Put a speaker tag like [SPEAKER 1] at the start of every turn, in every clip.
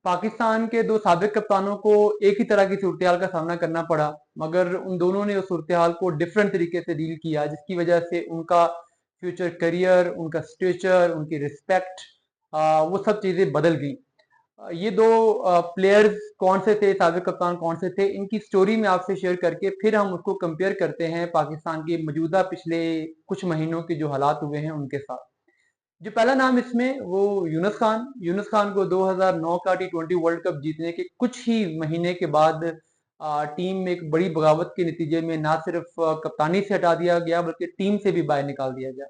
[SPEAKER 1] पाकिस्तान के दो साबिक कप्तानों को एक ही तरह की सूरत-ए-हाल का सामना करना पड़ा, मगर उन दोनों ने उस सूरत-ए-हाल को डिफरेंट तरीके से डील किया, जिसकी वजह से उनका फ्यूचर करियर, उनका स्टेचर, उनकी रिस्पेक्ट वो सब चीज़ें बदल गई। ये दो प्लेयर्स कौन से थे, साबिक कप्तान कौन से थे, इनकी स्टोरी मैं आपसे शेयर करके फिर हम उसको कंपेयर करते हैं पाकिस्तान के मौजूदा पिछले कुछ महीनों के जो हालात हुए हैं उनके साथ। जो पहला नाम इसमें वो यूनुस खान को 2009 का टी20 वर्ल्ड कप जीतने के कुछ ही महीने के बाद टीम में एक बड़ी बगावत के नतीजे में ना सिर्फ कप्तानी से हटा दिया गया बल्कि टीम से भी बाहर निकाल दिया गया।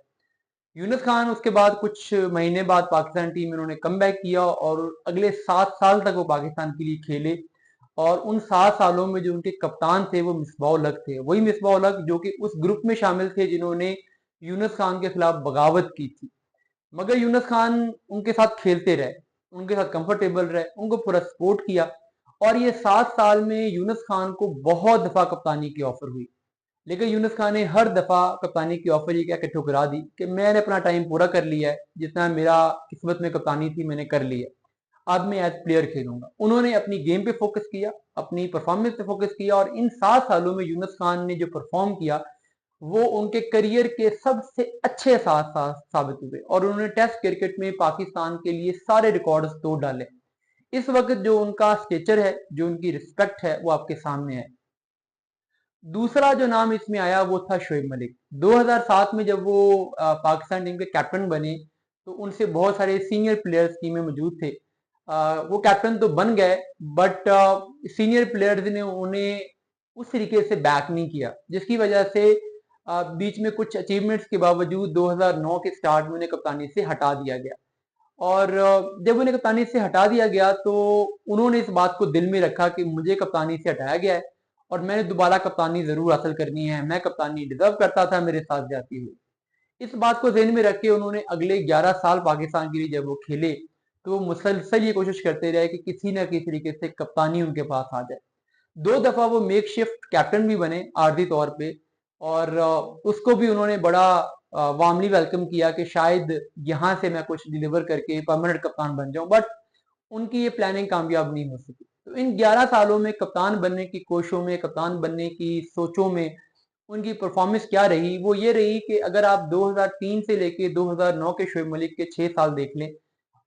[SPEAKER 1] यूनुस खान उसके बाद कुछ महीने बाद पाकिस्तान टीम में उन्होंने कमबैक किया और अगले 7 साल तक वो पाकिस्तान के लिए खेले। और उन 7 सालों में जो उनके कप्तान थे वो मिसबाह उल हक थे, वही मिसबाह उल हक जो कि उस ग्रुप में शामिल थे जिन्होंने यूनुस खान के खिलाफ बगावत की थी। मगर यूनुस खान उनके साथ खेलते रहे, उनके साथ कंफर्टेबल रहे, उनको पूरा सपोर्ट किया। और ये 7 साल में यूनुस खान को बहुत दफा कप्तानी की ऑफर हुई, लेकिन यूनुस खान ने हर दफा कप्तानी की ऑफर ये कह के ठुकरा दी कि मैंने अपना टाइम पूरा कर लिया है, जितना मेरा किस्मत में कप्तानी थी मैंने कर ली है, अब मैं एज प्लेयर खेलूंगा। उन्होंने अपनी गेम पे फोकस किया, अपनी परफॉर्मेंस पे फोकस किया, और इन 7 सालों में यूनुस खान ने जो परफॉर्म किया वो उनके करियर के सबसे अच्छे साथ साबित हुए, और उन्होंने टेस्ट क्रिकेट में पाकिस्तान के लिए सारे रिकॉर्ड्स तोड़ डाले। इस वक्त जो उनका स्टेचर है, जो उनकी रिस्पेक्ट है, वो आपके सामने है। दूसरा जो नाम इसमें आया वो था शोएब मलिक। 2007 में जब वो पाकिस्तान टीम के कैप्टन बने तो उनसे बहुत सारे सीनियर प्लेयर्स टीम में मौजूद थे। वो कैप्टन तो बन गए, बट सीनियर प्लेयर्स ने उन्हें उस तरीके से बैक नहीं किया, जिसकी वजह से बीच में कुछ अचीवमेंट्स के बावजूद 2009 के स्टार्ट में उन्हें कप्तानी से हटा दिया गया। और जब उन्हें कप्तानी से हटा दिया गया तो उन्होंने इस बात को दिल में रखा कि मुझे कप्तानी से हटाया गया है और मैंने दोबारा कप्तानी जरूर हासिल करनी है, मैं कप्तानी डिजर्व करता था, मेरे साथ जाती हुई। इस बात को ज़हन में रख के उन्होंने अगले 11 साल पाकिस्तान के लिए जब वो खेले तो वो मुसलसल ये कोशिश करते रहे कि किसी न किसी तरीके से कप्तानी उनके पास आ जाए। 2 दफा वो मेक शिफ्ट कैप्टन भी बने आर्जी तौर पे, और उसको भी उन्होंने बड़ा वार्मली वेलकम किया कि शायद यहाँ से मैं कुछ डिलीवर करके परमानेंट कप्तान बन जाऊं, बट उनकी ये प्लानिंग कामयाब नहीं हो सकी। तो इन 11 सालों में कप्तान बनने की कोशिशों में, कप्तान बनने की सोचों में उनकी परफॉर्मेंस क्या रही, वो ये रही कि अगर आप 2003 से लेके 2009 के शोएब मलिक के 6 साल देख लें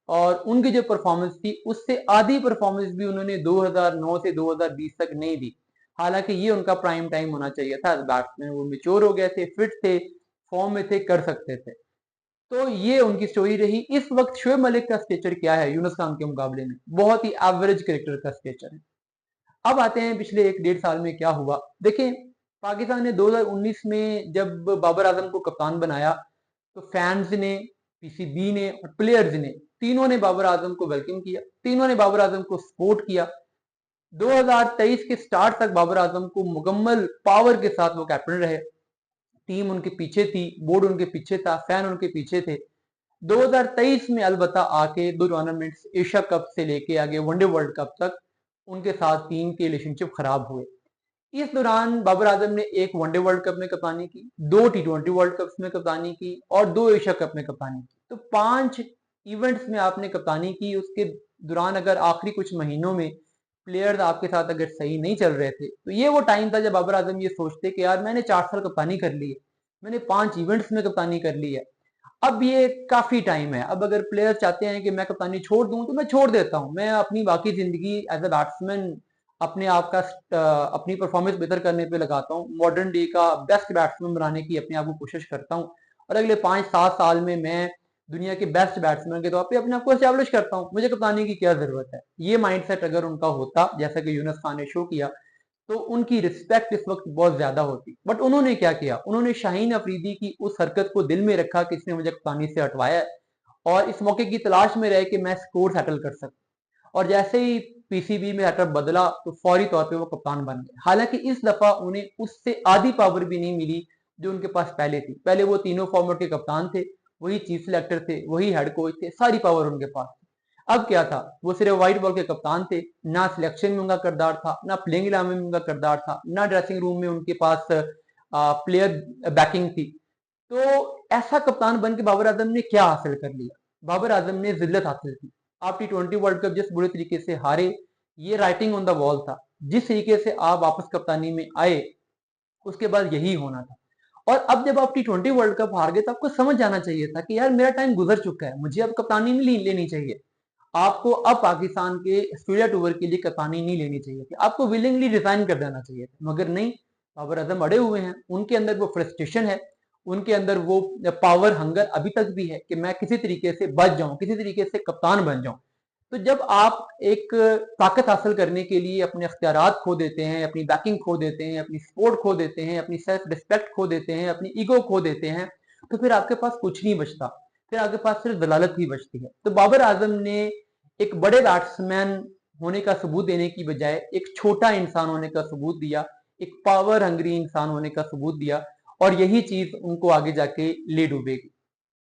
[SPEAKER 1] और उनकी जो परफॉर्मेंस थी उससे आधी परफॉर्मेंस भी उन्होंने 2009 से 2020 तक नहीं दी। हालांकि ये उनका प्राइम टाइम होना चाहिए था एज बैट्समैन, वो मेच्योर हो गए थे, फिट थे, फॉर्म में थे, कर सकते थे। तो ये उनकी स्टोरी रही। इस वक्त शोएब मलिक का स्टेचर क्या है यूनुस खान के मुकाबले में? बहुत ही एवरेज क्रिकेटर का स्टेचर है। अब आते हैं पिछले 1 डेढ़ साल में क्या हुआ। देखिए, पाकिस्तान ने 2019 में जब बाबर आजम को कप्तान बनाया तो फैंस ने, पीसीबी ने और प्लेयर्स ने, तीनों ने बाबर आजम को वेलकम किया, तीनों ने बाबर आजम को सपोर्ट किया। 2023 के स्टार्ट तक बाबर आजम को मुकम्मल पावर के साथ वो कैप्टन रहे, टीम उनके पीछे थी, बोर्ड उनके पीछे था, फैन उनके पीछे थे। 2023 में अलबत्ता आके दो टूर्नामेंट्स, एशिया कप से लेके आगे वनडे वर्ल्ड कप तक उनके साथ टीम के रिलेशनशिप खराब हुए। इस दौरान बाबर आजम ने एक वनडे वर्ल्ड कप में कप्तानी की, 2 टी20 वर्ल्ड कप में कप्तानी की और 2 एशिया कप में कप्तानी की। तो 5 इवेंट्स में आपने कप्तानी की। उसके दौरान अगर आखिरी कुछ महीनों में प्लेयर्स आपके साथ अगर सही नहीं चल रहे थे तो ये वो टाइम था जब बाबर आजम ये सोचते कि यार मैंने 4 साल कप्तानी कर ली है, मैंने 5 इवेंट्स में कप्तानी कर ली है, अब ये काफी टाइम है, अब अगर प्लेयर्स चाहते हैं कि मैं कप्तानी छोड़ दूं तो मैं छोड़ देता हूं, मैं अपनी बाकी जिंदगी एज अ बैट्समैन अपने आप का अपनी परफॉर्मेंस बेहतर करने पे लगाता हूँ, मॉडर्न डे का बेस्ट बैट्समैन बनाने की अपने आप को कोशिश करता हूँ, और अगले 5-7 साल में मैं दुनिया के बेस्ट बैट्समैन के तौर पे अपने आप को एस्टैब्लिश करता हूँ, मुझे कप्तानी की क्या जरूरत है। ये माइंडसेट अगर उनका होता जैसा कि यूनुस खान ने शो किया तो उनकी रिस्पेक्ट इस वक्त बहुत ज्यादा होती। बट उन्होंने क्या किया, उन्होंने शाहीन अफरीदी की उस हरकत को दिल में रखा कि इसने मुझे कप्तानी से हटवाया है और इस मौके की तलाश में रहे कि मैं स्कोर सेटल कर सकूं, और जैसे ही पीसीबी में सेटअप बदला तो फौरी तौर पे वो कप्तान बन गए। हालांकि इस दफा उन्हें उससे आधी पावर भी नहीं मिली जो उनके पास पहले थी। पहले वो तीनों फॉर्मेट के कप्तान थे, वही चीफ सिलेक्टर थे, वही हेड कोच थे, सारी पावर उनके पास थी। अब क्या था, वो सिर्फ व्हाइट बॉल के कप्तान थे, ना सिलेक्शन में उनका किरदार था, ना प्लेइंग इलेवन में उनका किरदार था, ना ड्रेसिंग रूम में उनके पास प्लेयर बैकिंग थी। तो ऐसा कप्तान बन के बाबर आजम ने क्या हासिल कर लिया? बाबर आजम ने जिल्लत हासिल की। आप T20 वर्ल्ड कप जिस बुरे तरीके से हारे, ये राइटिंग ऑन द वॉल था। जिस तरीके से आप वापस कप्तानी में आए, उसके बाद यही होना था। और अब जब आप T20 वर्ल्ड कप हार गए तो आपको समझ जाना चाहिए था कि यार मेरा टाइम गुजर चुका है, मुझे अब कप्तानी नहीं लेनी चाहिए। आपको अब पाकिस्तान के ऑस्ट्रेलिया टूर के लिए कप्तानी नहीं लेनी चाहिए थी, आपको विलिंगली रिजाइन कर देना चाहिए था, मगर नहीं। बाबर आजम अड़े हुए हैं, उनके अंदर वो फ्रस्ट्रेशन है, उनके अंदर वो पावर हंगर अभी तक भी है कि मैं किसी तरीके से बच जाऊं, किसी तरीके से कप्तान बन जाऊं। तो जब आप एक ताकत हासिल करने के लिए अपने अख्तियारात खो देते हैं, अपनी बैकिंग खो देते हैं, अपनी सपोर्ट खो देते हैं, अपनी सेल्फ रिस्पेक्ट खो देते हैं, अपनी ईगो खो देते हैं, तो फिर आपके पास कुछ नहीं बचता, फिर आपके पास सिर्फ दलालत ही बचती है। तो बाबर आजम ने एक बड़े बैट्समैन होने का सबूत देने की बजाय एक छोटा इंसान होने का सबूत दिया, एक पावर हंग्री इंसान होने का सबूत दिया, और यही चीज उनको आगे जाके ले डूबेगी।